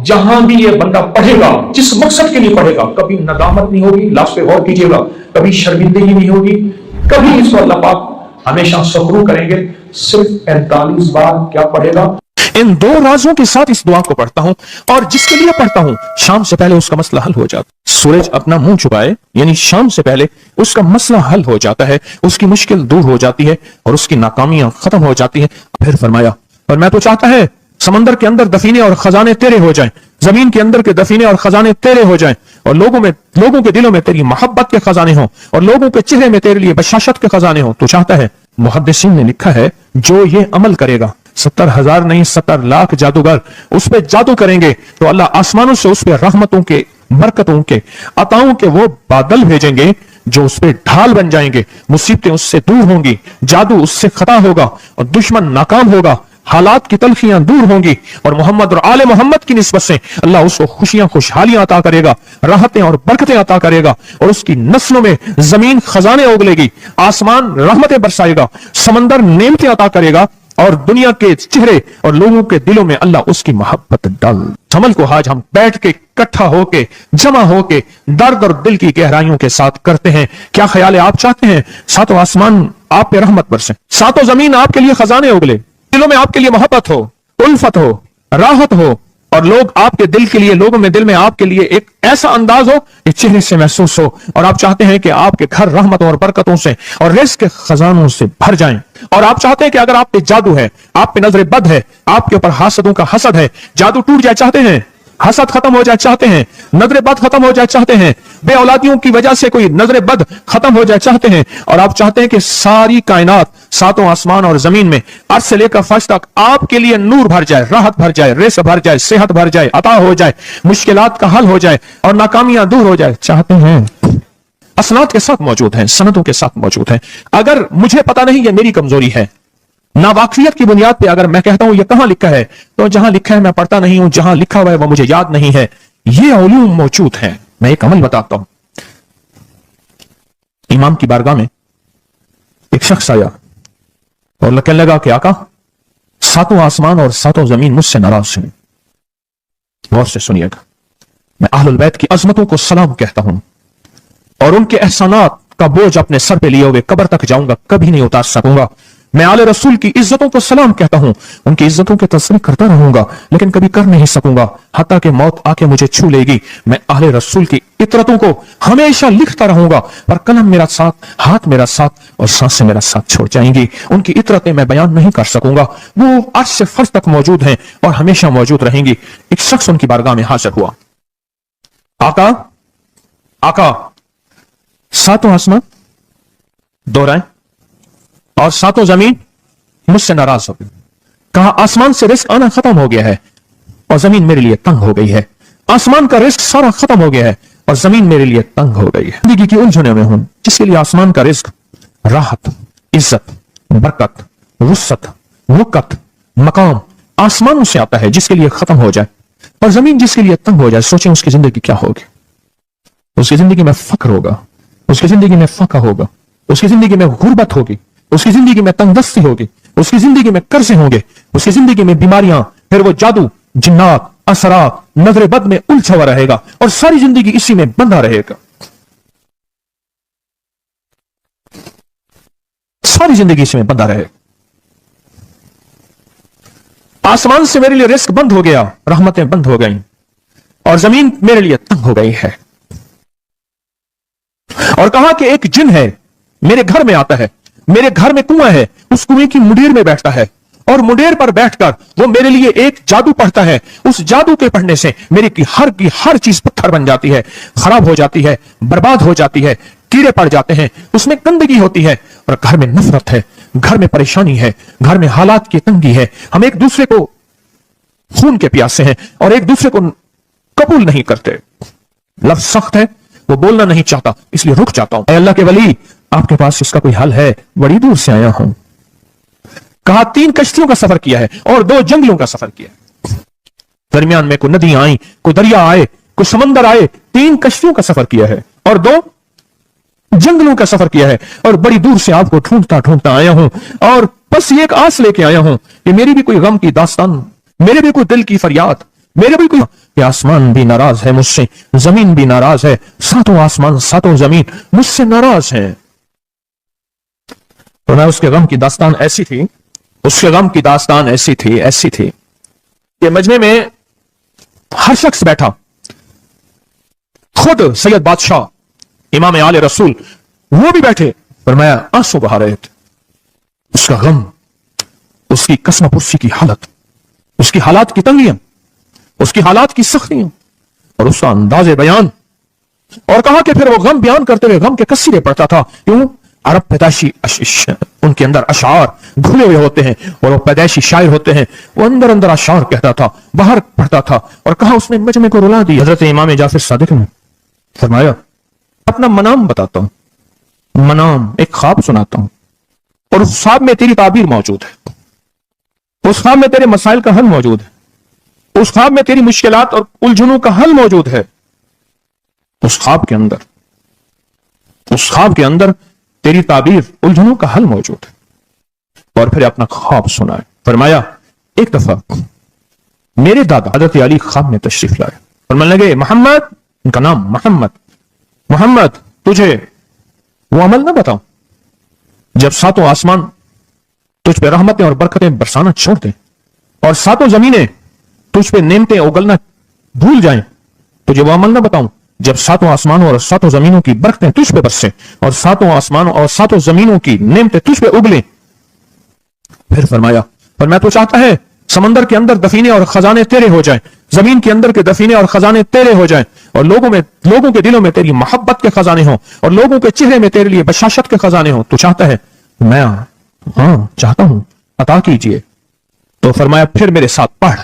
जहां भी ये बंदा पढ़ेगा, जिस मकसद के लिए पढ़ेगा, कभी नदामत नहीं होगी, लास्ट पे गौर कीजिएगा, कभी शर्मिंदगी नहीं होगी, कभी इसको अल्लाह पाक हमेशा सफरू करेंगे। सिर्फ 45 बार क्या पढ़ेगा? इन दो राजों के साथ इस दुआ को पढ़ता हूं, और जिसके लिए पढ़ता हूं शाम से पहले उसका मसला हल हो जाता है। सूरज अपना मुंह छुपाए, यानी शाम से पहले उसका मसला हल हो जाता है, उसकी मुश्किल दूर हो जाती है और उसकी नाकामियां खत्म हो जाती हैं। फिर फरमाया, और मैं तो चाहता है समंदर के अंदर दफीने और खजाने तेरे हो जाएं, जमीन के अंदर के दफीने और खजाने तेरे हो जाएं, और लोगों के दिलों में तेरी मोहब्बत के खजाने हों, और लोगों के चेहरे में तेरे लिए बशाशत के खजाने हों। तो चाहता है, मुहद्दिसीन ने लिखा है, जो ये अमल करेगा, 70,000 नहीं 70 लाख जादूगर उस पे जादू करेंगे तो अल्लाह आसमानों से उस पे रहमतों के, बरकतों के, अताओं के वो बादल भेजेंगे जो उस पे ढाल बन जाएंगे। मुसीबतें उससे दूर होंगी, जादू उससे खता होगा और दुश्मन नाकाम होगा, हालात की तलखियां दूर होंगी, और मोहम्मद और आले मोहम्मद की निस्बत से अल्लाह उसको खुशियां, खुशहालियां अता करेगा, राहतें और बरकतें अता करेगा, और उसकी नस्लों में जमीन खजाने उगलेगी, आसमान रहमतें बरसाएगा, समंदर नेमतें अता करेगा, और दुनिया के चेहरे और लोगों के दिलों में अल्लाह उसकी मोहब्बत डाल। अमल को आज हम बैठ के इकट्ठा होके, जमा होके, दर्द और दिल की गहराइयों के साथ करते हैं। क्या ख्याल है? आप चाहते हैं सातों आसमान आप पे रहमत बरसे, सातों जमीन आपके लिए खजाने उगले, दिलों में आपके लिए मोहब्बत हो, उल्फत हो, राहत हो, और लोग आपके दिल के लिए, लोगों में दिल में आपके लिए एक ऐसा अंदाज हो कि चेहरे से महसूस हो, और आप चाहते हैं कि आपके घर रहमतों और बरकतों से और रिज़्क़ के खजानों से भर जाएं, और आप चाहते हैं कि अगर आप पे जादू है, आप पे नजर बद है, आपके ऊपर हासदों का हसद है, जादू टूट जाए चाहते हैं, हसद खत्म हो जाए चाहते हैं, नजर बद खत्म हो जाए चाहते हैं, बे औलादियों की वजह से कोई नजर बद खत्म हो जाए चाहते हैं, और आप चाहते हैं कि सारी कायनात, सातों आसमान और जमीन में अर्श से लेकर फर्श तक आपके लिए नूर भर जाए, राहत भर जाए, रिज़्क़ भर जाए, सेहत भर जाए, अता हो जाए, मुश्किलात का हल हो जाए और नाकामियां दूर हो जाए चाहते हैं। असनाद के साथ मौजूद हैं, सनदों के साथ मौजूद हैं। अगर मुझे पता नहीं, ये मेरी कमजोरी है, नावाकिफियत की बुनियाद पे अगर मैं कहता हूं ये कहां लिखा है, तो जहां लिखा है मैं पढ़ता नहीं हूं, जहां लिखा हुआ है वो मुझे याद नहीं है। ये उलूम मौजूद हैं। मैं एक अमल बताता हूं। इमाम की बारगाह में एक शख्स आया और कहने लगा कि आका, सातों आसमान और सातों जमीन मुझसे नाराज हैं। गौर से सुनिएगा, मैं अहलुल बैत की अजमतों को सलाम कहता हूं और उनके एहसानात का बोझ अपने सर पे लिए हुए कब्र तक जाऊंगा, कभी नहीं उतार सकूंगा। मैं आले रसूल की इज्जतों को सलाम कहता हूं, उनकी इज्जतों के तस्वीर करता रहूंगा, लेकिन कभी कर नहीं सकूंगा, हत्ता कि मौत आके मुझे छू लेगी। मैं आले रसूल की इतरतों को हमेशा लिखता रहूंगा, पर कलम मेरा साथ, हाथ मेरा साथ और सांसें मेरा साथ छोड़ जाएंगी। उनकी इतरतें मैं बयान नहीं कर सकूंगा, वो अर्श से फर्श तक मौजूद हैं और हमेशा मौजूद रहेंगी। एक शख्स उनकी बारगाह में हाजिर हुआ। आका, आका, सातों आसमान दोहराएं और सातों जमीन मुझसे नाराज हो गई। कहा, आसमान से रिस्क आना खत्म हो गया है और जमीन मेरे लिए तंग हो गई है। आसमान का रिस्क सारा खत्म हो गया है और जमीन मेरे लिए तंग हो गई है। जिंदगी की उलझनों में हूं, जिसके लिए आसमान का रिस्क, राहत, इज्जत, बरकत, वुसअत, वक़्त, मकाम आसमानों से आता है, जिसके लिए खत्म हो जाए, और जमीन जिसके लिए तंग हो जाए, सोचें उसकी जिंदगी क्या होगी। उसकी जिंदगी में फक्र होगा, उसकी जिंदगी में फाका होगा, उसकी जिंदगी में गुर्बत होगी, उसकी जिंदगी में तंगदस्ती होगी, उसकी जिंदगी में कर्जे होंगे, उसकी जिंदगी में बीमारियां, फिर वो जादू, जिन्नात, असरात, नजर बद में उलझा हुआ रहेगा और सारी जिंदगी इसी में बंधा रहेगा। सारी जिंदगी इसी में बंधा रहेगा। आसमान से मेरे लिए रिस्क बंद हो गया, रहमतें बंद हो गई और जमीन मेरे लिए तंग हो गई है। और कहा कि एक जिन है, मेरे घर में आता है, मेरे घर में कुआं है, उस कुएं की मुंडेर में बैठता है और मुंडेर पर बैठकर वो मेरे लिए एक जादू पढ़ता है। उस जादू के पढ़ने से मेरी की हर चीज पत्थर बन जाती है, खराब हो जाती है, बर्बाद हो जाती है, कीड़े पड़ जाते हैं, उसमें गंदगी होती है और घर में नफरत है, घर में परेशानी है, घर में हालात की तंगी है। हम एक दूसरे को खून के प्यासे हैं और एक दूसरे को कबूल नहीं करते। लफ्ज सख्त है, वो बोलना नहीं चाहता, इसलिए रुक जाता हूं। अल्लाह के वली, आपके पास इसका कोई हल है? बड़ी दूर से आया हूं। कहा, 3 कश्तियों का सफर किया है और 2 जंगलों का सफर किया। दरमियान में कोई नदी आई, कोई दरिया आए, कोई समंदर आए, 3 कश्तियों का सफर किया है और 2 जंगलों का सफर किया है और बड़ी दूर से आपको ढूंढता ढूंढता आया हूं और बस ये एक आस लेके आया हूं कि मेरी भी कोई गम की दास्तान, मेरे भी कोई दिल की फरियाद, मेरे भी कोई کہ آسمان بھی ناراض ہے مجھ سے, زمین بھی ناراض ہے, ساتوں آسمان ساتوں زمین مجھ سے ناراض ہیں. تو میں اس کے غم کی داستان ایسی تھی, اس کے غم کی داستان ایسی تھی کہ مجمع میں ہر شخص بیٹھا, خود سید بادشاہ امام آل رسول وہ بھی بیٹھے, فرمایا آنسو بہا رہے تھے. اس کا غم, اس کی قسم پرسی کی حالت, اس کی حالات کی تنگیاں, اس کی حالات کی سختیاں اور اس کا انداز بیان, اور کہا کہ پھر وہ غم بیان کرتے ہوئے غم کے قصیدے پڑھتا تھا. کیوں؟ عرب پیدائشی ان کے اندر اشعار گھلے ہوئے ہوتے ہیں اور وہ پیدائشی شاعر ہوتے ہیں. وہ اندر اندر اشعار کہتا تھا, باہر پڑھتا تھا, اور کہا اس نے مجمع کو رلا دی. حضرت امام جعفر صادق نے فرمایا اپنا منام بتاتا ہوں, منام ایک خواب سناتا ہوں, اور اس خواب میں تیری تعبیر موجود ہے, اس خواب میں تیرے مسائل کا حل موجود ہے, اس خواب میں تیری مشکلات اور الجھنوں کا حل موجود ہے. اس خواب کے اندر تیری تعبیر الجھنوں کا حل موجود ہے. اور پھر اپنا خواب سنائے. فرمایا ایک دفعہ میرے دادا حضرت علی خواب میں تشریف لائے, فرمانے لگے محمد, ان کا نام محمد تجھے وہ عمل نہ بتاؤں جب ساتوں آسمان تجھ پہ رحمتیں اور برکتیں برسانا چھوڑ دیں اور ساتوں زمینیں تجھ پہ نعمتیں اگلنا بھول جائیں, تجھے وہ عمل نہ بتاؤں جب ساتوں آسمانوں اور ساتوں زمینوں کی برکتیں تجھ پہ برسیں اور ساتوں آسمانوں اور ساتوں زمینوں کی نعمتیں تجھ پہ اگلیں. پھر فرمایا تو چاہتا ہے سمندر کے اندر دفینے اور خزانے تیرے ہو جائیں, زمین کے اندر کے دفینے اور خزانے تیرے ہو جائیں, اور لوگوں کے دلوں میں تیری محبت کے خزانے ہوں, اور لوگوں کے چہرے میں تیرے لیے بشاشت کے خزانے ہوں. تو چاہتا ہے؟ میں ہاں چاہتا ہوں, عطا کیجئے. تو فرمایا پھر میرے ساتھ پڑھ,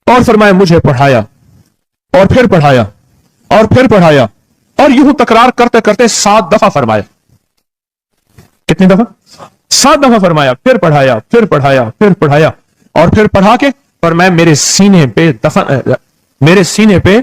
اور فرمایا مجھے پڑھایا, اور پھر پڑھایا, اور پھر پڑھایا, اور یوں تکرار کرتے کرتے 7 دفعہ فرمایا. کتنی دفعہ؟ 7 دفعہ فرمایا. پھر پڑھایا, پھر پڑھایا, پھر پڑھایا, اور پھر پڑھا کے فرمایا میرے سینے پہ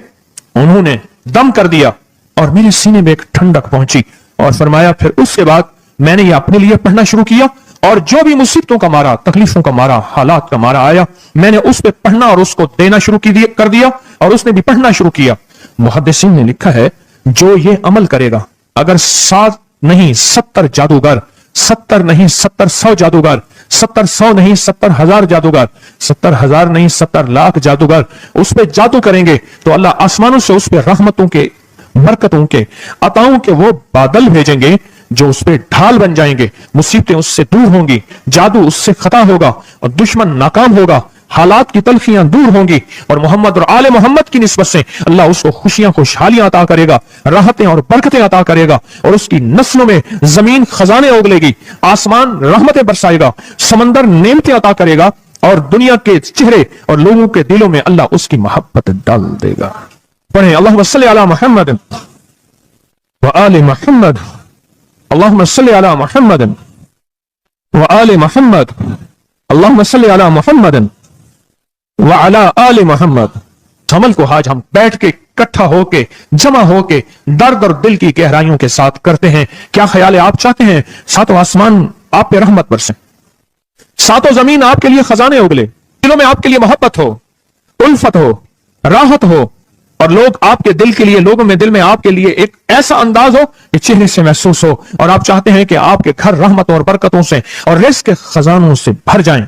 انہوں نے دم کر دیا, اور میرے سینے میں ایک ٹھنڈک پہنچی. اور فرمایا پھر اس کے بعد میں نے یہ اپنے لیے پڑھنا شروع کیا, اور جو بھی مصیبتوں کا مارا, تکلیفوں کا مارا, حالات کا مارا آیا, میں نے اس پہ پڑھنا اور اس کو دینا شروع کر دیا, اور اس نے بھی پڑھنا شروع کیا. محدثین نے لکھا ہے جو یہ عمل کرے گا, اگر 7 نہیں 70 جادوگر, 70 نہیں 100 جادوگر, 100 نہیں 70,000 جادوگر, 70,000 نہیں 70 لاکھ جادوگر اس پہ جادو کریں گے, تو اللہ آسمانوں سے اس پہ رحمتوں کے, برکتوں کے, عطاؤں کے وہ بادل بھیجیں گے جو اس پہ ڈھال بن جائیں گے. مصیبتیں اس سے دور ہوں گی, جادو اس سے ختم ہوگا, اور دشمن ناکام ہوگا, حالات کی تلخیاں دور ہوں گی, اور محمد اور آل محمد کی نسبت سے اللہ اس کو خوشیاں خوشحالیاں عطا کرے گا, راحتیں اور برکتیں عطا کرے گا, اور اس کی نسلوں میں زمین خزانے اگلے گی, آسمان رحمتیں برسائے گا, سمندر نعمتیں عطا کرے گا, اور دنیا کے چہرے اور لوگوں کے دلوں میں اللہ اس کی محبت ڈال دے گا. پڑھیں اللہم صلی علی محمد وآل محمد, اللہم صلی علی محمد وآل محمد, اللہم صلی علی محمد وعلی آل محمد. عمل کو آج ہم بیٹھ کے اکٹھا ہو کے جمع ہو کے درد اور دل کی گہرائیوں کے ساتھ کرتے ہیں. کیا خیال ہے؟ آپ چاہتے ہیں ساتوں آسمان آپ پہ رحمت برسیں, ساتوں زمین آپ کے لیے خزانے اگلے, دلوں میں آپ کے لیے محبت ہو, الفت ہو, راحت ہو, اور لوگ آپ کے دل کے لیے, لوگوں میں دل میں آپ کے لیے ایک ایسا انداز ہو کہ چہرے سے محسوس ہو, اور آپ چاہتے ہیں کہ آپ کے گھر رحمتوں اور برکتوں سے اور رزق کے خزانوں سے بھر جائیں,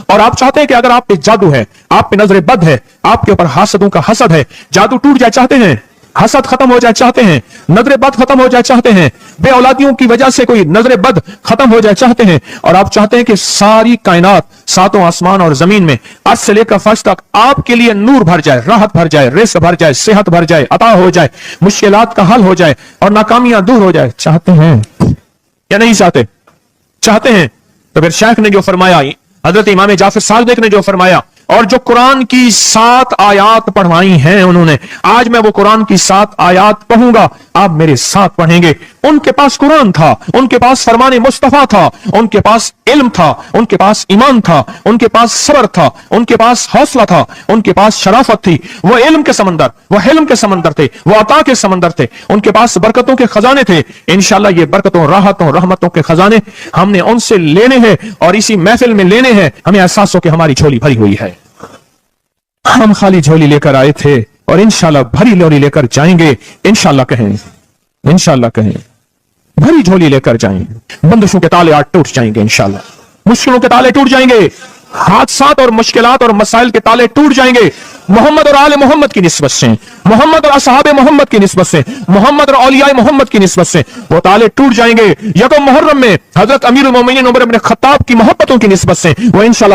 اور آپ چاہتے ہیں کہ اگر آپ پہ جادو ہے, آپ پہ نظر بد ہے, آپ کے اوپر حاسدوں کا حسد ہے, جادو ٹوٹ جائے چاہتے ہیں, حسد ختم ہو جائے چاہتے ہیں, نظر بد ختم ہو جائے چاہتے ہیں, بے اولادیوں کی وجہ سے کوئی نظر بد ختم ہو جائے چاہتے ہیں, اور آپ چاہتے ہیں کہ ساری کائنات, ساتوں آسمان اور زمین میں عرش سے لے کر فرش تک آپ کے لیے نور بھر جائے, راحت بھر جائے, رزق بھر جائے, صحت بھر جائے, عطا ہو جائے, مشکلات کا حل ہو جائے, اور ناکامیاں دور ہو جائے, چاہتے ہیں یا نہیں چاہتے؟ چاہتے ہیں. تو پھر شیخ نے جو فرمایا, حضرت امام جعفر صادق نے جو فرمایا, اور جو قرآن کی 7 آیات پڑھوائی ہیں انہوں نے, آج میں وہ قرآن کی 7 آیات پڑھوں گا, آپ میرے ساتھ پڑھیں گے. ان کے پاس قرآن تھا, ان کے پاس فرمان مصطفیٰ تھا, ان کے پاس علم تھا, ان کے پاس ایمان تھا, ان کے پاس صبر تھا, ان کے پاس حوصلہ تھا, ان کے پاس شرافت تھی. وہ علم کے سمندر, وہ حلم کے سمندر تھے, وہ عطا کے سمندر تھے, ان کے پاس برکتوں کے خزانے تھے. انشاءاللہ یہ برکتوں, راحتوں, رحمتوں کے خزانے ہم نے ان سے لینے ہیں, اور اسی محفل میں لینے ہیں. ہمیں احساس ہو کہ ہماری جھولی بھری ہوئی ہے. हम खाली झोली लेकर आए थे और इंशाल्लाह भरी झोली लेकर जाएंगे। इंशाल्लाह कहें, इंशाल्लाह कहें, भरी झोली लेकर जाएंगे। बंदिशों के ताले आज टूट जाएंगे इंशाल्लाह, मुश्किलों के ताले टूट जाएंगे, हादसात और मुश्किलात और मसाइल के ताले टूट जाएंगे। मोहम्मद और आले मोहम्मद की निस्बत से, मोहम्मद और असहाबे मोहम्मद की निस्बत से, मोहम्मद और औलियाए मोहम्मद की निस्बत से वो ताले टूट जाएंगे। यकम मुहर्रम में हजरत अमीरुल मोमिनीन उमर इब्न खत्ताब की मोहब्बतों की निस्बत से वो इंशाल्लाह